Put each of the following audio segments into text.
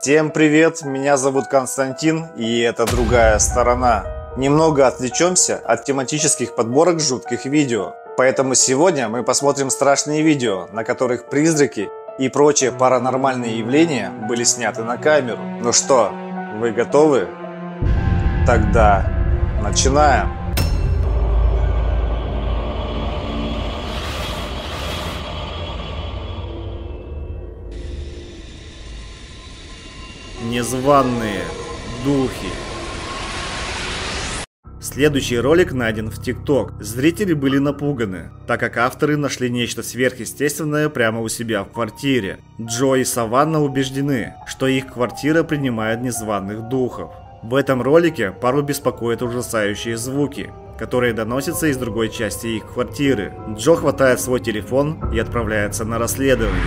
Всем привет, меня зовут Константин, и это другая сторона. Немного отвлечемся от тематических подборок жутких видео. Поэтому сегодня мы посмотрим страшные видео, на которых призраки и прочие паранормальные явления были сняты на камеру. Ну что, вы готовы? Тогда начинаем. Незваные духи. Следующий ролик найден в ТикТок. Зрители были напуганы, так как авторы нашли нечто сверхъестественное прямо у себя в квартире. Джо и Саванна убеждены, что их квартира принимает незваных духов. В этом ролике пару беспокоят ужасающие звуки, которые доносятся из другой части их квартиры. Джо хватает свой телефон и отправляется на расследование.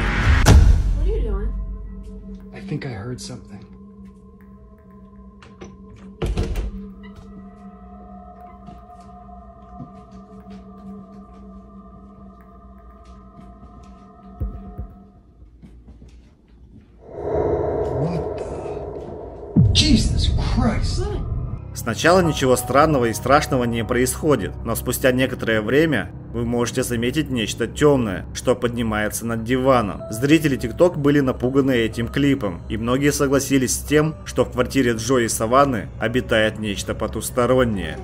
Сначала ничего странного и страшного не происходит, но спустя некоторое время вы можете заметить нечто темное, что поднимается над диваном. Зрители ТикТок были напуганы этим клипом, и многие согласились с тем, что в квартире Джо и Саванны обитает нечто потустороннее.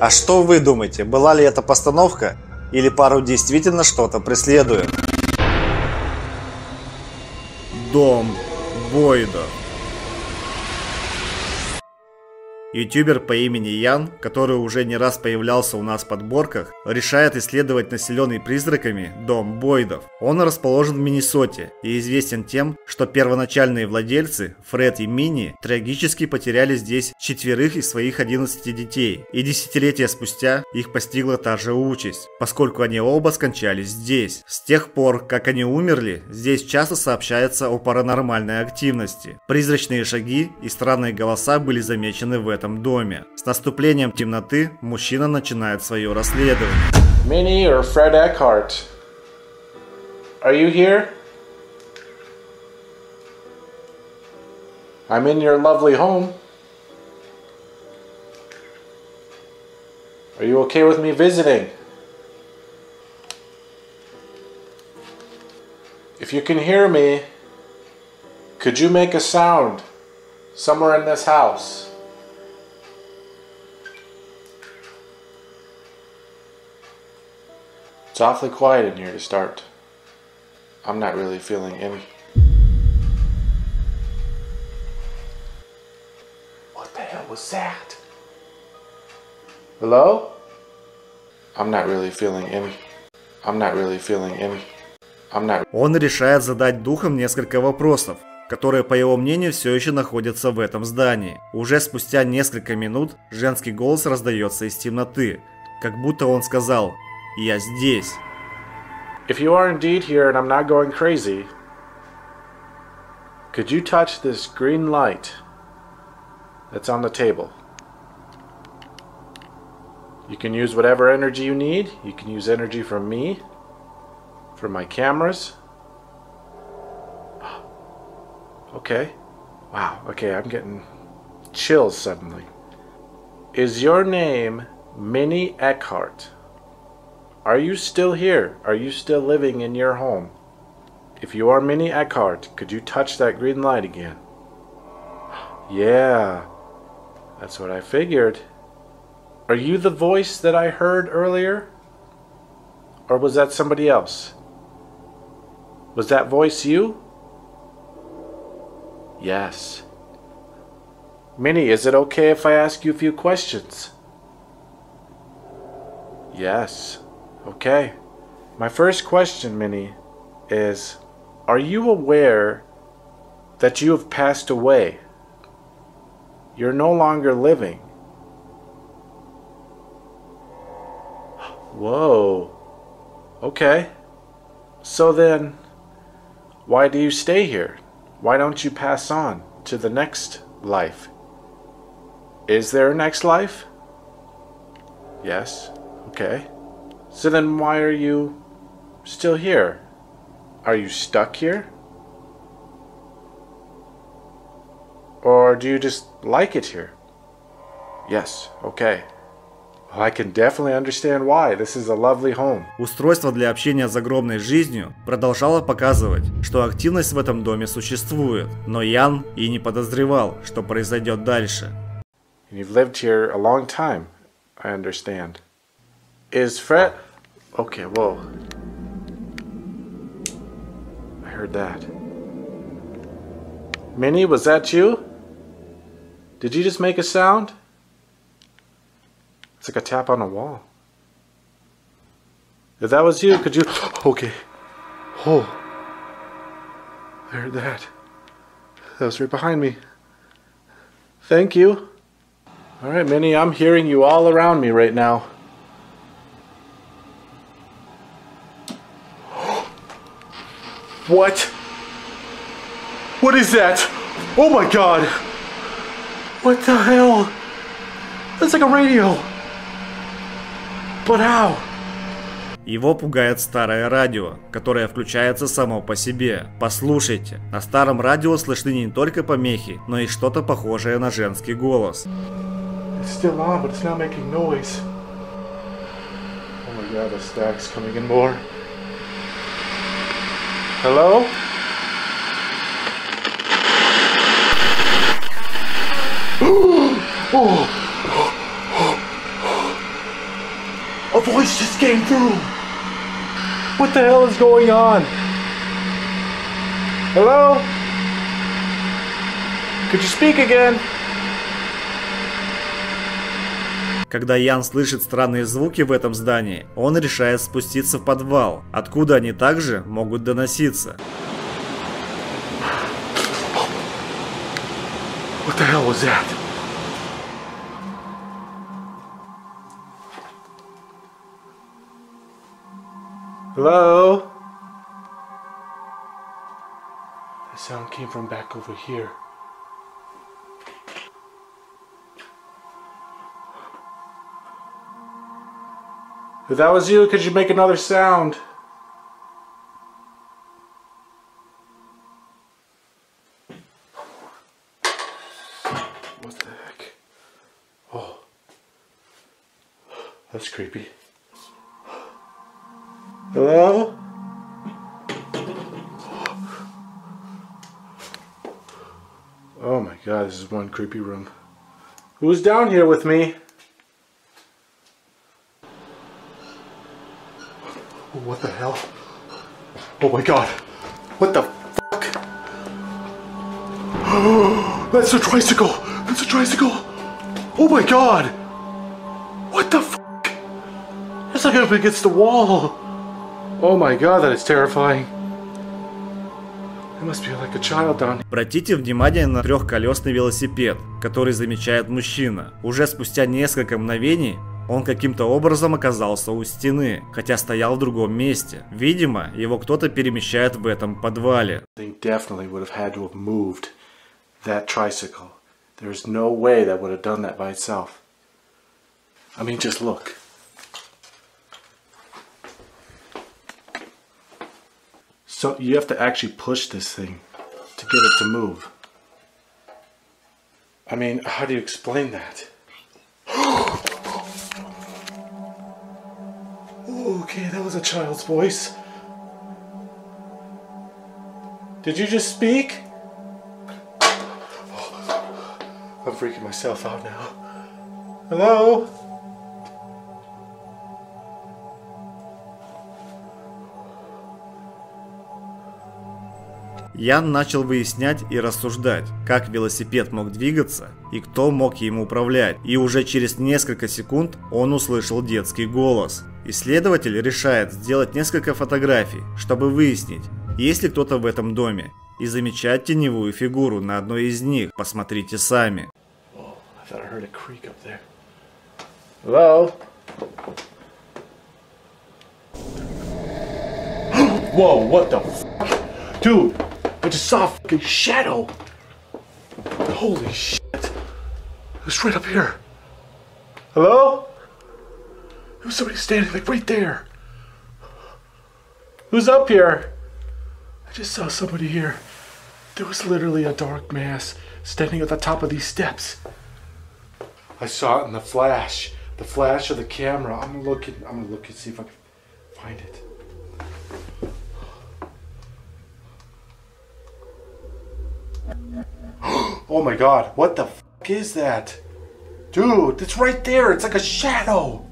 А что вы думаете, была ли это постановка, или пару действительно что-то преследует? Дом Бойдов. Ютубер по имени Ян, который уже не раз появлялся у нас в подборках, решает исследовать населенный призраками дом Бойдов. Он расположен в Миннесоте и известен тем, что первоначальные владельцы, Фред и Минни, трагически потеряли здесь 4 из своих 11 детей, и десятилетия спустя их постигла та же участь, поскольку они оба скончались здесь. С тех пор, как они умерли, здесь часто сообщается о паранормальной активности. Призрачные шаги и странные голоса были замечены в этом доме. С наступлением темноты мужчина начинает свое расследование. Minnie or Fred Eckhart, are you here? I'm in your lovely home. Are you okay with me visiting? If you can hear me, could you make a sound somewhere in this house? It's awfully quiet in here to start. I'm not really feeling any. What the hell was that? Hello? I'm not really feeling any. I'm not really feeling any. I'm not. Он решает задать духам несколько вопросов, которые, по его мнению, все еще находятся в этом здании. Уже спустя несколько минут женский голос раздается из темноты, как будто он сказал: «Я здесь». If you are indeed here and I'm not going crazy, could you touch this green light that's on the table? You can use whatever energy you need. You can use energy from me, from my cameras. Okay. Wow. Okay, I'm getting chills suddenly. Is your name Minnie Eckhart? Are you still here? Are you still living in your home? If you are Minnie Eckhart, could you touch that green light again? Yeah, that's what I figured. Are you the voice that I heard earlier? Or was that somebody else? Was that voice you? Yes. Minnie, is it okay if I ask you a few questions? Yes. Okay. My first question, Minnie, is, are you aware that you have passed away? You're no longer living. Whoa. Okay. So then, why do you stay here? Why don't you pass on to the next life? Is there a next life? Yes. Okay. So then why are you still here? Are you stuck here? Or do you just like it here? Yes, okay. Well, I can definitely understand why. This is a lovely home. Устройство для общения с загробной жизнью продолжало показывать, что активность в этом доме существует, но Ян и не подозревал, что произойдет дальше. You've lived here a long time, I understand. Is Fred... Okay, whoa. I heard that. Minnie, was that you? Did you just make a sound? It's like a tap on a wall. If that was you, could you... Okay. Oh. I heard that. That was right behind me. Thank you. Alright, Minnie, I'm hearing you all around me right now. What? What is that? Oh my god! What the hell? That's like a radio. But how? Его пугает старое радио, которое включается само по себе. Послушайте, на старом радио слышны не только помехи, но и что-то похожее на женский голос. It's still on, but it's not making noise. Oh my god, the stack's coming in more. Hello? Oh. A voice just came through. What the hell is going on? Hello? Could you speak again? Когда Ян слышит странные звуки в этом здании, он решает спуститься в подвал, откуда они также могут доноситься. What the hell was that? Hello? The sound came from back over here. If that was you, could you make another sound? What the heck? Oh. That's creepy. Hello? Oh my god, this is one creepy room. Who's down here with me? What the hell? Oh my god. What the fuck? That's a tricycle! That's a tricycle! Oh my god! What the fuck? It's like up against the wall! Oh my god, that is terrifying. It must be like a child down here. Обратите внимание на трехколесный велосипед, который замечает мужчина. Уже спустя несколько мгновений он каким-то образом оказался у стены, хотя стоял в другом месте. Видимо, его кто-то перемещает в этом подвале. They definitely would have had to have moved that tricycle. There's no way that would have done that by itself. I mean, just look. So you have to actually push this thing to get it to move. I mean, how do you explain that? Okay, that was a child's voice. Did you just speak? Oh, I'm freaking myself out now. Hello? Ян начал выяснять и рассуждать, как велосипед мог двигаться и кто мог им управлять. И уже через несколько секунд он услышал детский голос. Исследователь решает сделать несколько фотографий, чтобы выяснить, есть ли кто-то в этом доме, и замечает теневую фигуру на одной из них. Посмотрите сами. Hello? Whoa, what the fuck? Dude, I just saw a fucking shadow. Holy shit. It was right up here. Hello? There was somebody standing like right there. Who's up here? just saw somebody here. There was literally a dark mass standing at the top of these steps. I saw it in the flash of the camera. I'm gonna look and see if I can find it. Oh my god, what the fuck is that? Dude, it's right there, it's like a shadow.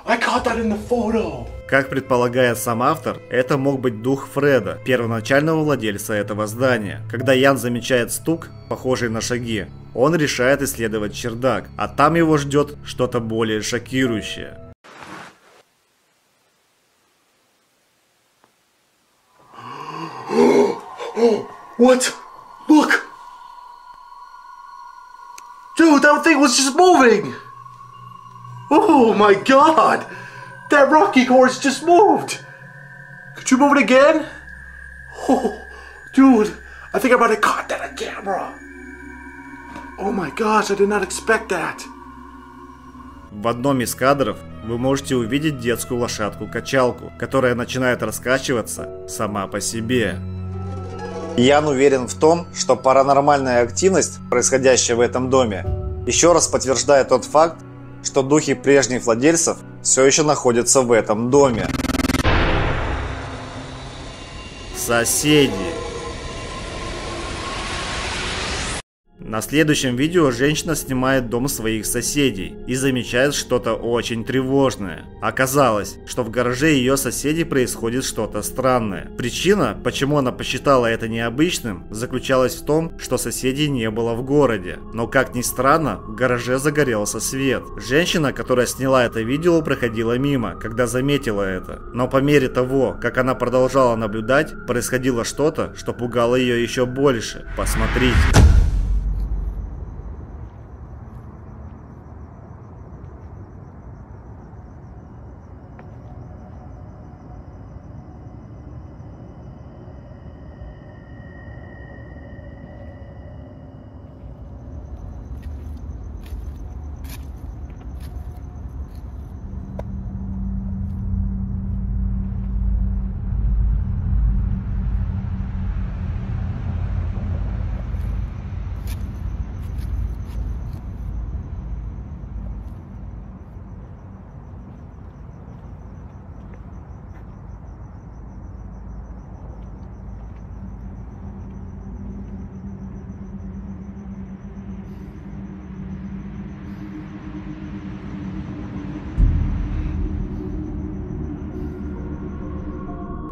I caught that in the photo. Как предполагает сам автор, это мог быть дух Фреда, первоначального владельца этого здания. Когда Ян замечает стук, похожий на шаги, он решает исследовать чердак, а там его ждет что-то более шокирующее. What? Look! Dude, that thing was just moving! Oh my god! That rocking horse just moved! Could you move it again? Oh, dude, I think I might have caught that on camera. Oh my gosh, I did not expect that. В одном из кадров вы можете увидеть детскую лошадку-качалку, которая начинает раскачиваться сама по себе. Ян уверен в том, что паранормальная активность, происходящая в этом доме, еще раз подтверждает тот факт, что духи прежних владельцев все еще находятся в этом доме. Соседи. На следующем видео женщина снимает дом своих соседей и замечает что-то очень тревожное. Оказалось, что в гараже ее соседей происходит что-то странное. Причина, почему она посчитала это необычным, заключалась в том, что соседей не было в городе. Но как ни странно, в гараже загорелся свет. Женщина, которая сняла это видео, проходила мимо, когда заметила это. Но по мере того, как она продолжала наблюдать, происходило что-то, что пугало ее еще больше. Посмотрите.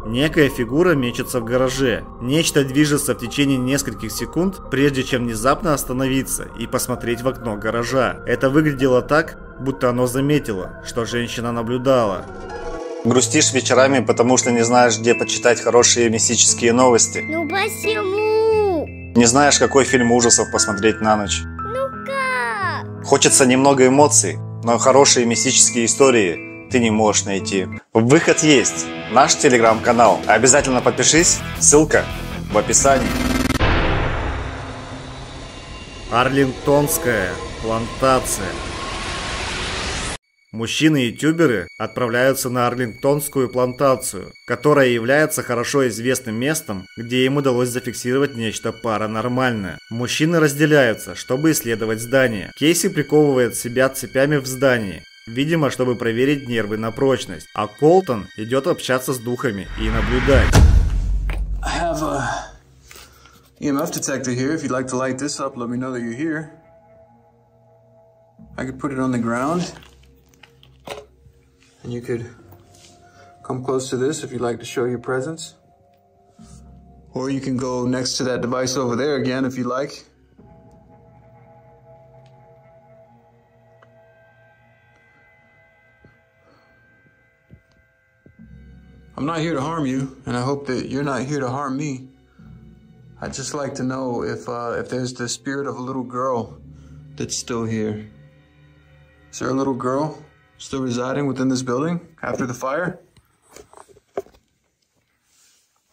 Некая фигура мечется в гараже. Нечто движется в течение нескольких секунд, прежде чем внезапно остановиться и посмотреть в окно гаража. Это выглядело так, будто оно заметило, что женщина наблюдала. Грустишь вечерами, потому что не знаешь, где почитать хорошие мистические новости? Ну почему? Не знаешь, какой фильм ужасов посмотреть на ночь? Ну как? Хочется немного эмоций, но хорошие мистические истории ты не можешь найти. Выход есть. Наш телеграм-канал. Обязательно подпишись. Ссылка в описании. Арлингтонская плантация. Мужчины-ютуберы отправляются на Арлингтонскую плантацию, которая является хорошо известным местом, где им удалось зафиксировать нечто паранормальное. Мужчины разделяются, чтобы исследовать здание. Кейси приковывает себя цепями в здании, видимо, чтобы проверить нервы на прочность, а Колтон идет общаться с духами и наблюдать. I have a EMF detector here. If you'd like to light this up, let me know that you're here. I could put it on the ground, and you could come close to this if you'd like to show your presence. Or you can go next to that device over there again if you like. I'm not here to harm you, and I hope that you're not here to harm me. I'd just like to know if there's the spirit of a little girl that's still here. Is there a little girl still residing within this building after the fire?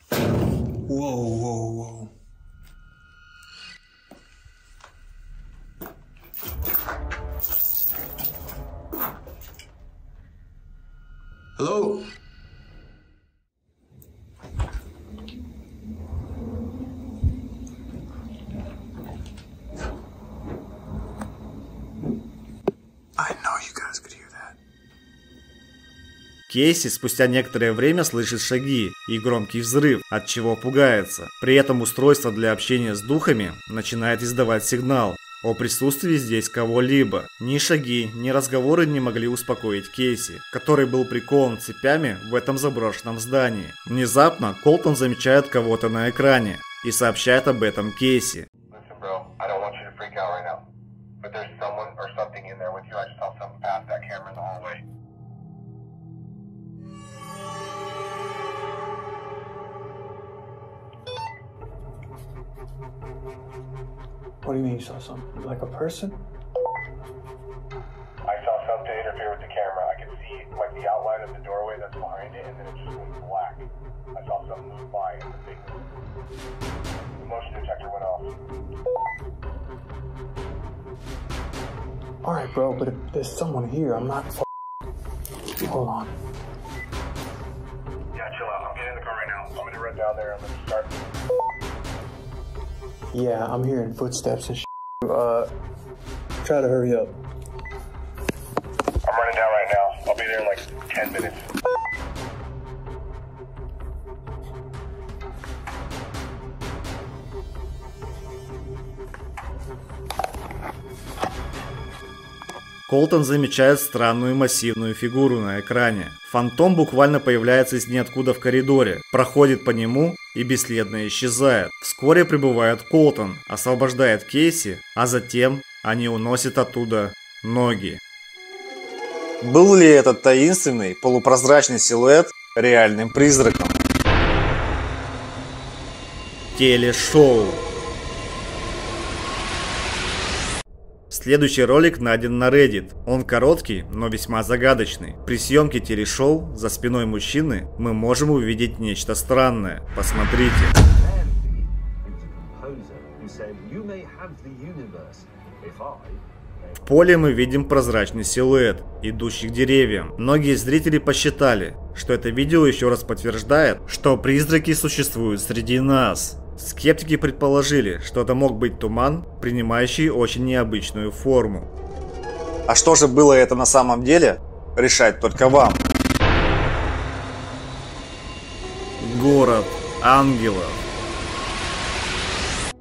Whoa, whoa, whoa. Hello? Кейси спустя некоторое время слышит шаги и громкий взрыв, от чего пугается. При этом устройство для общения с духами начинает издавать сигнал о присутствии здесь кого-либо. Ни шаги, ни разговоры не могли успокоить Кейси, который был прикован цепями в этом заброшенном здании. Внезапно Колтон замечает кого-то на экране и сообщает об этом Кейси. What do you mean you saw something? Like a person? I saw something interfere with the camera. I could see like the outline of the doorway that's behind it, and then it just went black. I saw something move by and the motion detector went off. Alright, bro, but if there's someone here, I'm not Hold on. Yeah, chill out. I'm getting in the car right now. I'm gonna run down there. I'm gonna start. Yeah, I'm hearing footsteps and try to hurry up. I'm running down right now. I'll be there in like 10 minutes. Колтон замечает странную массивную фигуру на экране. Фантом буквально появляется из ниоткуда в коридоре, проходит по нему и бесследно исчезает. Вскоре прибывает Колтон, освобождает Кейси, а затем они уносят оттуда ноги. Был ли этот таинственный полупрозрачный силуэт реальным призраком? Телешоу. Следующий ролик найден на Reddit. Он короткий, но весьма загадочный. При съемке телешоу за спиной мужчины мы можем увидеть нечто странное. Посмотрите. В поле мы видим прозрачный силуэт, идущий к деревьям. Многие зрители посчитали, что это видео еще раз подтверждает, что призраки существуют среди нас. Скептики предположили, что это мог быть туман, принимающий очень необычную форму. А что же было это на самом деле, решать только вам. Город ангелов.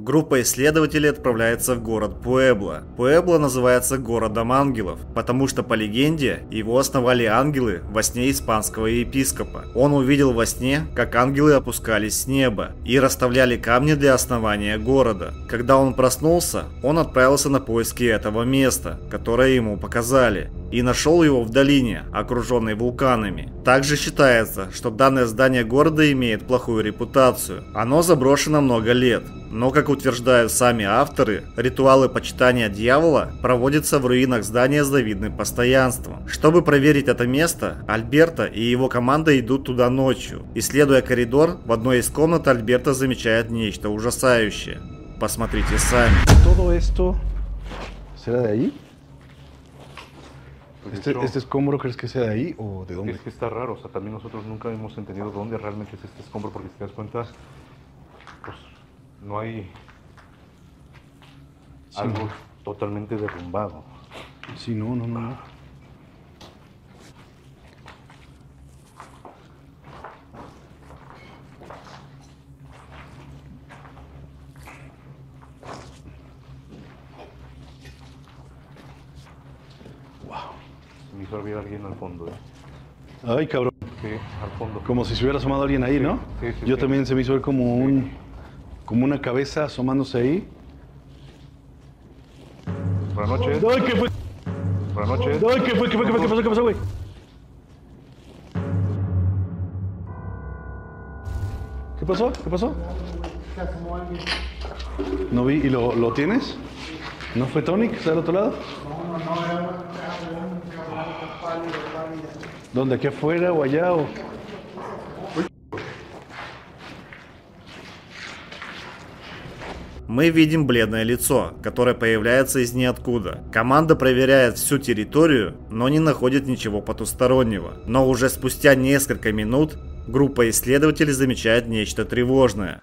Группа исследователей отправляется в город Пуэбло. Пуэбло называется городом ангелов, потому что, по легенде, его основали ангелы во сне испанского епископа. Он увидел во сне, как ангелы опускались с неба и расставляли камни для основания города. Когда он проснулся, он отправился на поиски этого места, которое ему показали, и нашел его в долине, окруженной вулканами. Также считается, что данное здание города имеет плохую репутацию. Оно заброшено много лет. Но, как утверждают сами авторы, ритуалы почитания дьявола проводятся в руинах здания с завидным постоянством. Чтобы проверить это место, Альберто и его команда идут туда ночью. Исследуя коридор, в одной из комнат Альберто замечает нечто ужасающее. Посмотрите сами. Todo esto será de ahí. ¿Este escombro crees que sea de ahí o de dónde? Es que está raro, o sea, también nosotros nunca hemos entendido dónde realmente es este escombro, porque si te das cuenta, pues no hay algo totalmente derrumbado. Sí, no. Me hizo ver a alguien al fondo, Ay, cabrón. Sí, al fondo. Como si se hubiera asomado alguien ahí, ¿no? Sí, Yo sí. también se me hizo ver como una cabeza asomándose ahí. Buenas noches. Ay, ¿qué fue? Buenas noches. Ay, ¿qué pasó, güey? ¿Qué pasó? No vi. ¿Y lo tienes? ¿No fue Tony que está del otro lado? ¿Dónde? ¿Aquí afuera o allá o...? Мы видим бледное лицо, которое появляется из ниоткуда. Команда проверяет всю территорию, но не находит ничего потустороннего. Но уже спустя несколько минут группа исследователей замечает нечто тревожное.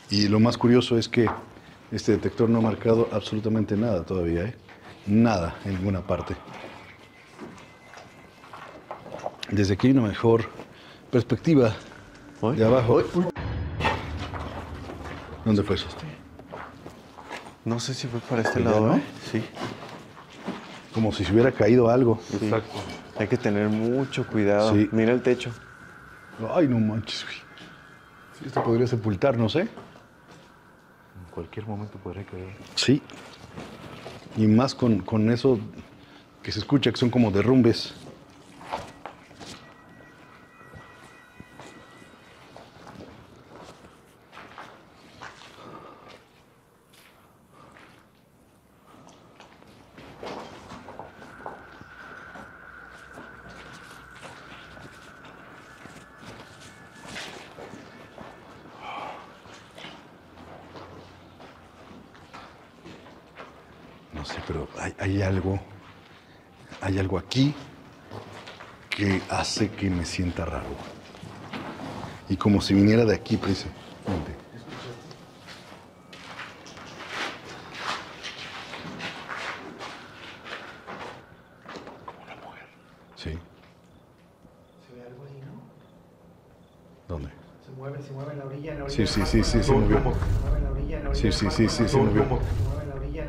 Y lo más curioso es que Este detector no ha marcado absolutamente nada todavía, ¿eh? Nada en ninguna parte. Desde aquí hay una mejor perspectiva de abajo. ¿Dónde fue eso? No sé si fue para este ¿Allá, lado, no? ¿eh? Sí. Como si se hubiera caído algo. Exacto. Hay que tener mucho cuidado. Sí. Mira el techo. Ay, no manches, güey. Sí, esto podría sepultarnos, ¿eh? En cualquier momento podría caer. Sí. Y más con eso que se escucha, que son como derrumbes. No sé, pero hay algo aquí que hace que me sienta raro. Y como si viniera de aquí, precisamente. Como una mujer. Sí. ¿Se ve algo ahí, no? ¿Dónde? Se mueve en la orilla, Sí, se movió. Sí, se movió.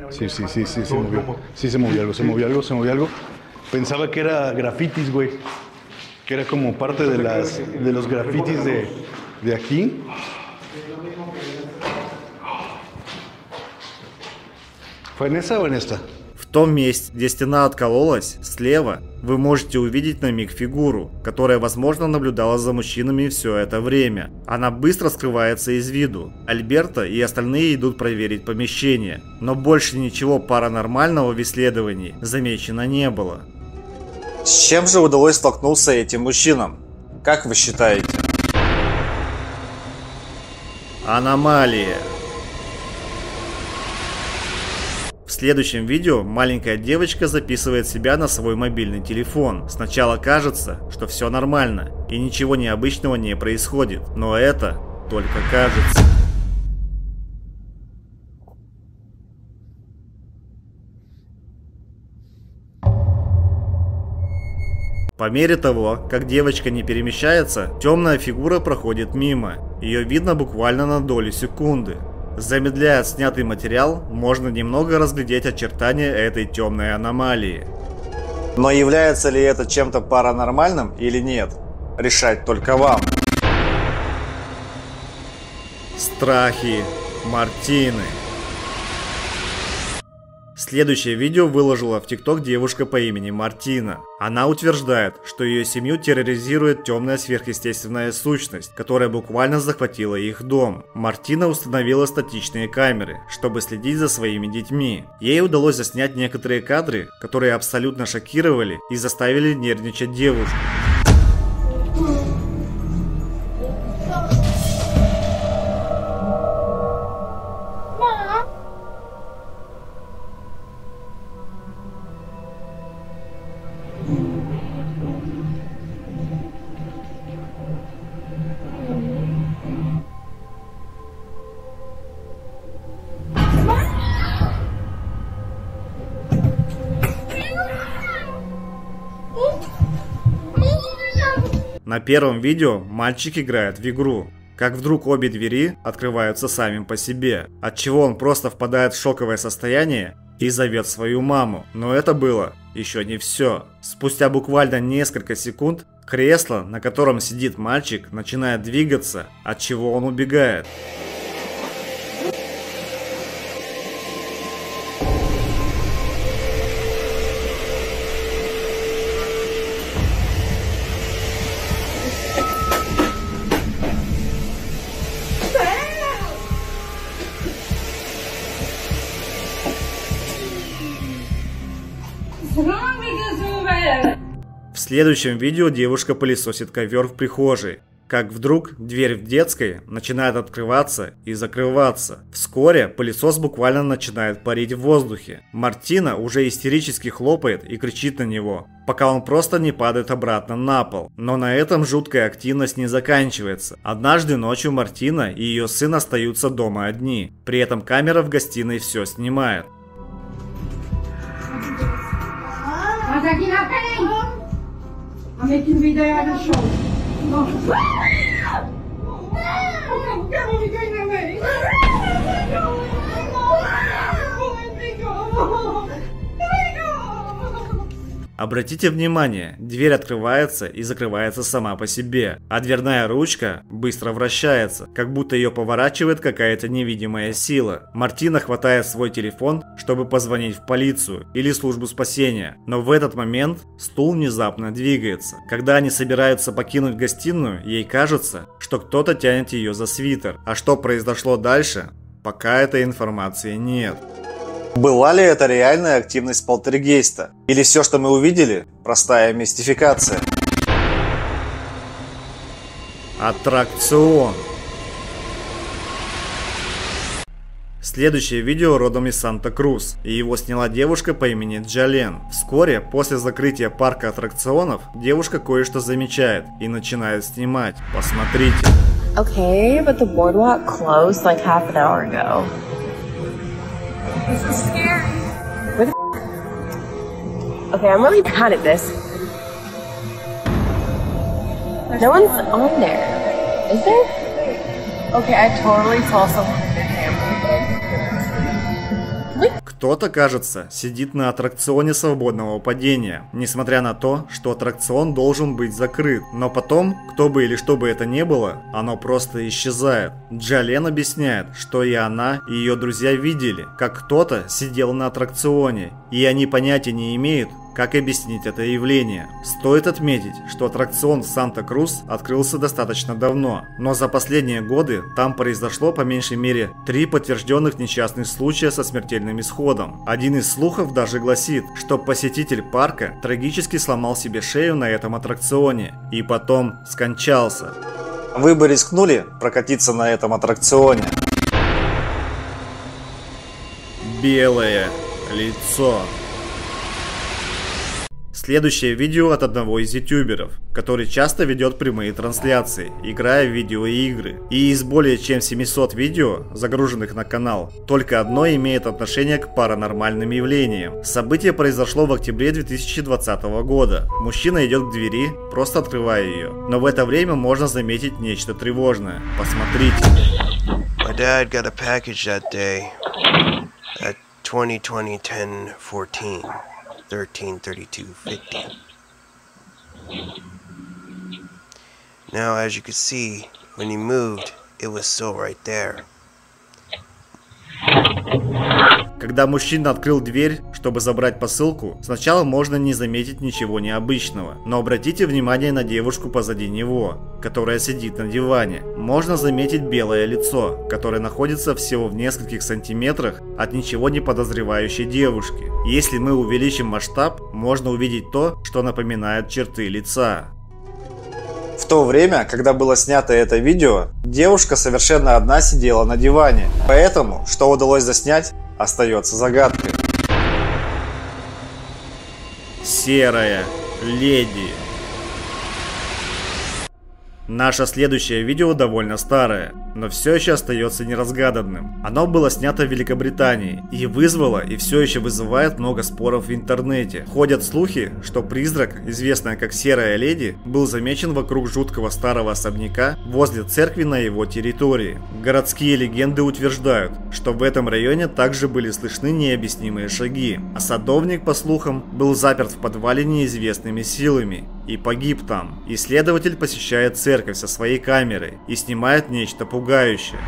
Sí, se movió. Sí, se movió algo. Pensaba que era grafitis, güey. Que era como parte de los grafitis de aquí. ¿Fue en esa o en esta? В том месте, где стена откололась, слева, вы можете увидеть на миг фигуру, которая, возможно, наблюдала за мужчинами все это время. Она быстро скрывается из виду. Альберто и остальные идут проверить помещение, но больше ничего паранормального в исследовании замечено не было. С чем же удалось столкнуться этим мужчинам? Как вы считаете? Аномалия. В следующем видео маленькая девочка записывает себя на свой мобильный телефон. Сначала кажется, что все нормально и ничего необычного не происходит, но это только кажется. По мере того, как девочка не перемещается, темная фигура проходит мимо. Ее видно буквально на долю секунды. Замедляя снятый материал, можно немного разглядеть очертания этой темной аномалии. Но является ли это чем-то паранормальным или нет? Решать только вам. Страхи Мартины. Следующее видео выложила в ТикТок девушка по имени Мартина. Она утверждает, что ее семью терроризирует темная сверхъестественная сущность, которая буквально захватила их дом. Мартина установила статичные камеры, чтобы следить за своими детьми. Ей удалось заснять некоторые кадры, которые абсолютно шокировали и заставили нервничать девушку. На первом видео мальчик играет в игру, как вдруг обе двери открываются сами по себе, от чего он просто впадает в шоковое состояние и зовет свою маму. Но это было еще не все. Спустя буквально несколько секунд кресло, на котором сидит мальчик, начинает двигаться, от чего он убегает. В следующем видео девушка пылесосит ковер в прихожей. как вдруг дверь в детской начинает открываться и закрываться. Вскоре пылесос буквально начинает парить в воздухе. Мартина уже истерически хлопает и кричит на него, пока он просто не падает обратно на пол. Но на этом жуткая активность не заканчивается. Однажды ночью Мартина и ее сын остаются дома одни. При этом камера в гостиной все снимает. I'm making video on the show. Обратите внимание, дверь открывается и закрывается сама по себе, а дверная ручка быстро вращается, как будто ее поворачивает какая-то невидимая сила. Мартина хватает свой телефон, чтобы позвонить в полицию или службу спасения, но в этот момент стул внезапно двигается. Когда они собираются покинуть гостиную, ей кажется, что кто-то тянет ее за свитер, а что произошло дальше, пока этой информации нет. Была ли это реальная активность полтергейста? Или все, что мы увидели, простая мистификация? Аттракцион. Следующее видео родом из Санта-Крус, и его сняла девушка по имени Джален. Вскоре, после закрытия парка аттракционов, девушка кое-что замечает и начинает снимать. Посмотрите. Okay, but the boardwalk closed like half an hour ago. This is scary. Where the Okay, I'm really bad at this. No one's on there. Is there? Okay, I totally saw someone in the camera. Кто-то, кажется, сидит на аттракционе свободного падения, несмотря на то, что аттракцион должен быть закрыт. Но потом, кто бы или что бы это ни было, оно просто исчезает. Джален объясняет, что и она, и ее друзья видели, как кто-то сидел на аттракционе, и они понятия не имеют, как объяснить это явление. Стоит отметить, что аттракцион в Санта-Крус открылся достаточно давно, но за последние годы там произошло по меньшей мере 3 подтвержденных несчастных случая со смертельным исходом. Один из слухов даже гласит, что посетитель парка трагически сломал себе шею на этом аттракционе и потом скончался. Вы бы рискнули прокатиться на этом аттракционе? Белое лицо. Следующее видео от одного из ютуберов, который часто ведет прямые трансляции, играя в видеоигры. И из более чем 700 видео, загруженных на канал, только одно имеет отношение к паранормальным явлениям. Событие произошло в октябре 2020 года. Мужчина идет к двери, просто открывая ее. Но в это время можно заметить нечто тревожное. Посмотрите. My dad got a package that day at 20/10/14. 13:32:50. Now, as you can see, when he moved, it was still right there. Когда мужчина открыл дверь, чтобы забрать посылку, сначала можно не заметить ничего необычного. Но обратите внимание на девушку позади него, которая сидит на диване. Можно заметить белое лицо, которое находится всего в нескольких сантиметрах от ничего не подозревающей девушки. Если мы увеличим масштаб, можно увидеть то, что напоминает черты лица. В то время, когда было снято это видео, девушка совершенно одна сидела на диване. Поэтому, что удалось заснять, остается загадкой. Серая леди. Наше следующее видео довольно старое, но все еще остается неразгаданным. Оно было снято в Великобритании и вызвало и все еще вызывает много споров в интернете. Ходят слухи, что призрак, известный как Серая леди, был замечен вокруг жуткого старого особняка возле церкви на его территории. Городские легенды утверждают, что в этом районе также были слышны необъяснимые шаги, а садовник, по слухам, был заперт в подвале неизвестными силами и погиб там. Исследователь посещает церковь со своей камерой и снимает нечто пугающее.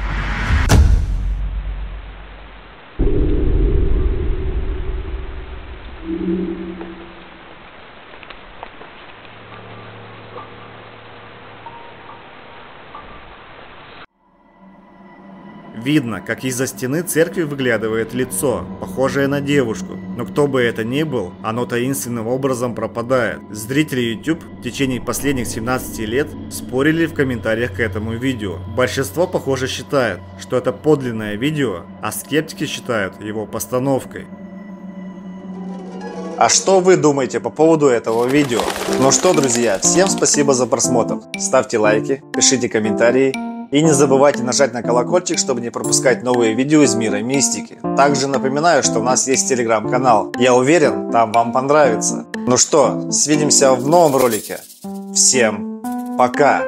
Видно, как из-за стены церкви выглядывает лицо, похожее на девушку. Но кто бы это ни был, оно таинственным образом пропадает. Зрители YouTube в течение последних 17 лет спорили в комментариях к этому видео. Большинство, похоже, считает, что это подлинное видео, а скептики считают его постановкой. А что вы думаете по поводу этого видео? Ну что, друзья, всем спасибо за просмотр. Ставьте лайки, пишите комментарии. И не забывайте нажать на колокольчик, чтобы не пропускать новые видео из мира мистики. Также напоминаю, что у нас есть телеграм-канал. Я уверен, там вам понравится. Ну что, свидимся в новом ролике. Всем пока!